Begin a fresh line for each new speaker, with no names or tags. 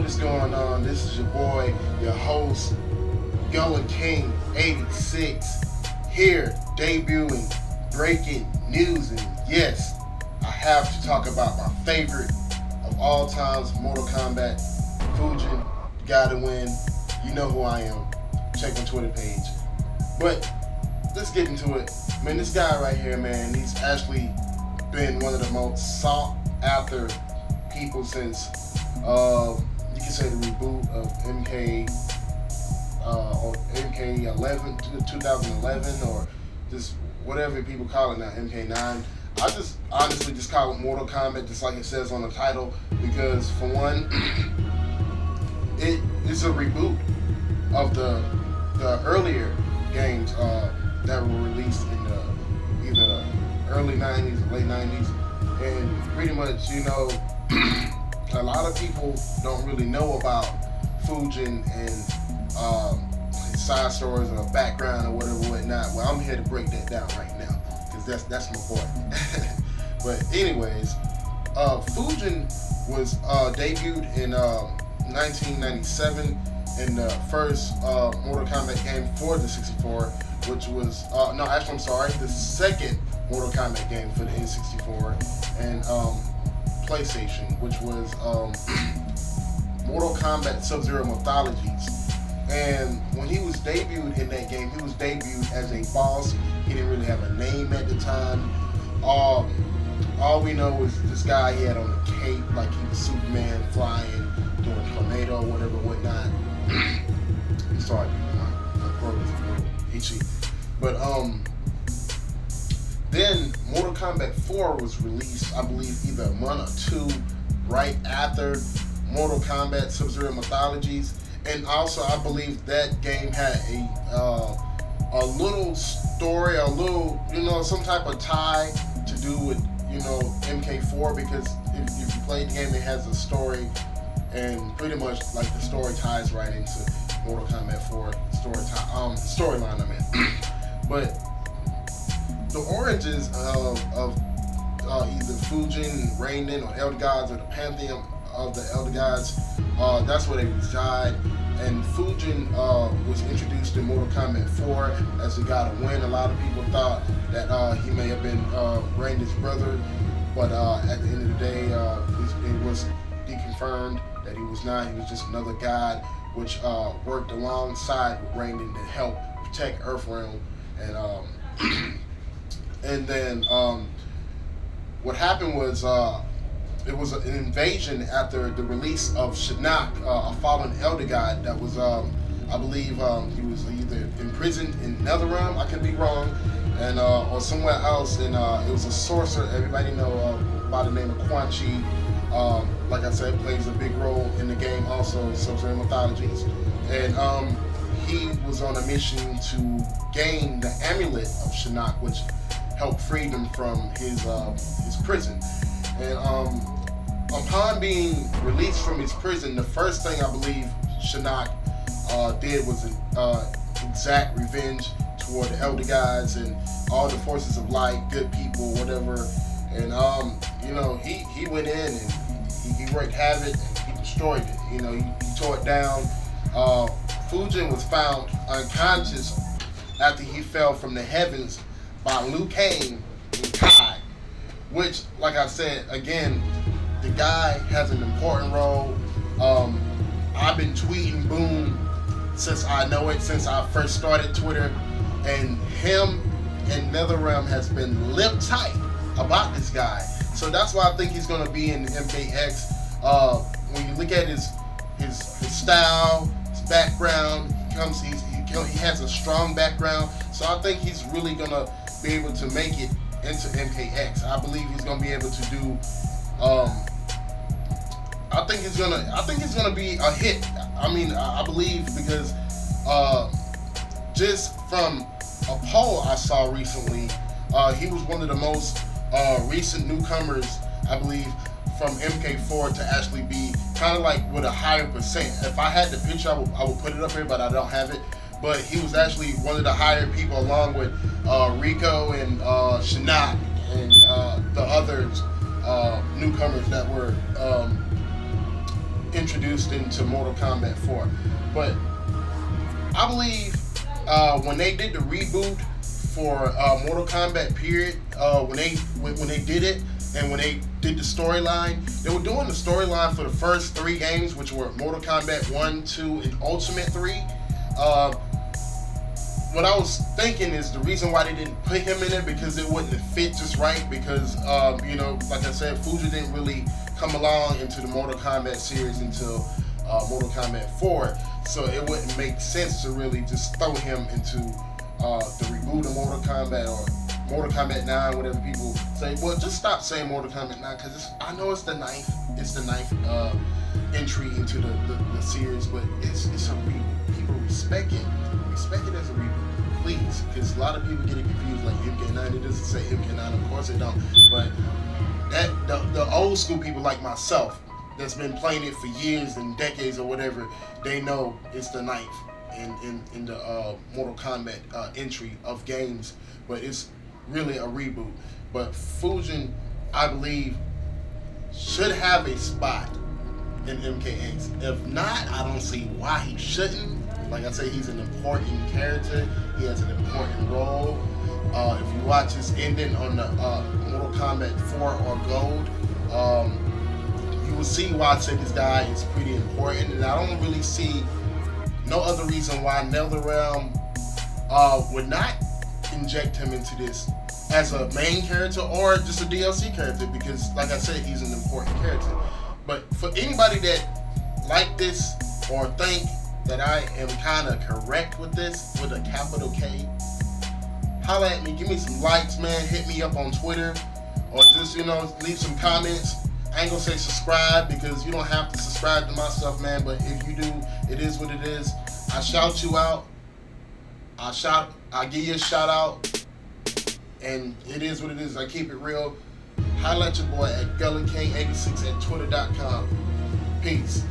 what is going on? This is your boy, your host, Yola King 86, here debuting breaking news. And yes, I have to talk about my favorite of all times, Mortal Kombat, Fujin, gotta win. You know who I am. Check my Twitter page. But let's get into it. Man, this guy right here, man, he's actually been one of the most sought after people since you can say the reboot of MK or MK11 2011, or just whatever people call it now, MK9. I just honestly just call it Mortal Kombat, just like it says on the title, because for one, it is a reboot of the earlier games that were released in the either early 90s or late 90s, and pretty much, you know, a lot of people don't really know about Fujin and his side stories or background or whatever, whatnot. Well, I'm here to break that down right now, because that's my boy. But anyways, Fujin was debuted in 1997 in the first Mortal Kombat game for the 64, which was no, actually I'm sorry, the second Mortal Kombat game for the N64 and PlayStation, which was Mortal Kombat Sub-Zero Mythologies. And when he was debuted in that game, he was debuted as a boss. He didn't really have a name at the time. All we know is this guy, he had on a cape like he was Superman, flying, doing a tornado or whatever, whatnot. I'm sorry, my throat is a little itchy. But then Mortal Kombat 4 was released, I believe, either a month or two right after Mortal Kombat Sub-Zero Mythologies. And also, I believe that game had a little story, a little, you know, some type of tie to do with, you know, MK4, because if you play the game, it has a story, and pretty much like the story ties right into Mortal Kombat 4 storyline. I mean, but the origins of either Fujin, Raiden, or Elder Gods, or the pantheon of the Elder Gods, that's where they reside. And Fujin was introduced in Mortal Kombat 4 as the god of wind. A lot of people thought that he may have been Raiden's brother, but at the end of the day, it was deconfirmed that he was not. He was just another god which worked alongside with Raiden to help protect Earthrealm. And then what happened was it was an invasion after the release of Shinnok, a fallen Elder God that was, I believe, he was either imprisoned in NetherRealm, I could be wrong, and or somewhere else. And it was a sorcerer everybody know by the name of Quan Chi. Like I said, plays a big role in the game, also Sub-Zero Mythologies. And he was on a mission to gain the amulet of Shinnok, which helped free him from his prison. And upon being released from his prison, the first thing I believe Shinnok did was exact revenge toward the Elder Gods and all the forces of light, good people, whatever. And you know, he went in and he wreaked havoc and he destroyed it. You know, he tore it down. Fujin was found unconscious after he fell from the heavens by Liu Kang and Kai, which, like I said, again, the guy has an important role. I've been tweeting Boom since I know it, since I first started Twitter, and him and NetherRealm has been lip tight about this guy. So that's why I think he's going to be in MKX. When you look at his style, his background, he has a strong background. So I think he's really going to be able to make it into MKX. I believe he's gonna be able to do. I think he's gonna be a hit. I mean, I believe, because just from a poll I saw recently, he was one of the most recent newcomers, I believe, from MK4 to actually be kind of like with a higher percent. If I had the picture, I would put it up here, but I don't have it. But he was actually one of the higher people, along with Rico and Shinnok and the other newcomers that were introduced into Mortal Kombat 4. But I believe when they did the reboot for Mortal Kombat period, when they did it and when they did the storyline, they were doing the storyline for the first 3 games, which were Mortal Kombat 1, 2, and Ultimate 3. What I was thinking is the reason why they didn't put him in there, because it wouldn't fit just right, because you know, like I said, Fujin didn't really come along into the Mortal Kombat series until Mortal Kombat 4, so it wouldn't make sense to really just throw him into the reboot of Mortal Kombat or Mortal Kombat 9, whatever people say. Well, just stop saying Mortal Kombat 9, because I know it's the ninth entry into the series, but it's a reboot. People respect it as a reboot, please, because a lot of people get it confused, like MK9. It doesn't say MK9, of course it don't, but that the old school people like myself that's been playing it for years and decades or whatever, they know it's the ninth in the Mortal Kombat entry of games, but it's really a reboot. But Fujin, I believe, should have a spot in MK8. If not, I don't see why he shouldn't. Like I say, he's an important character. He has an important role. If you watch his ending on the Mortal Kombat 4 or Gold, you will see why I said this guy is pretty important. And I don't really see no other reason why NetherRealm would not inject him into this as a main character or just a DLC character, because like I said, he's an important character. But for anybody that like this or think that I am kind of correct with this, with a capital K, holla at me, give me some likes, man, hit me up on Twitter, or just, you know, leave some comments. I ain't gonna say subscribe, because you don't have to subscribe to my stuff, man, but if you do, it is what it is. I shout you out, I give you a shout out, and it is what it is. I keep it real. Holla at your boy at GullyKing86 at twitter.com. Peace.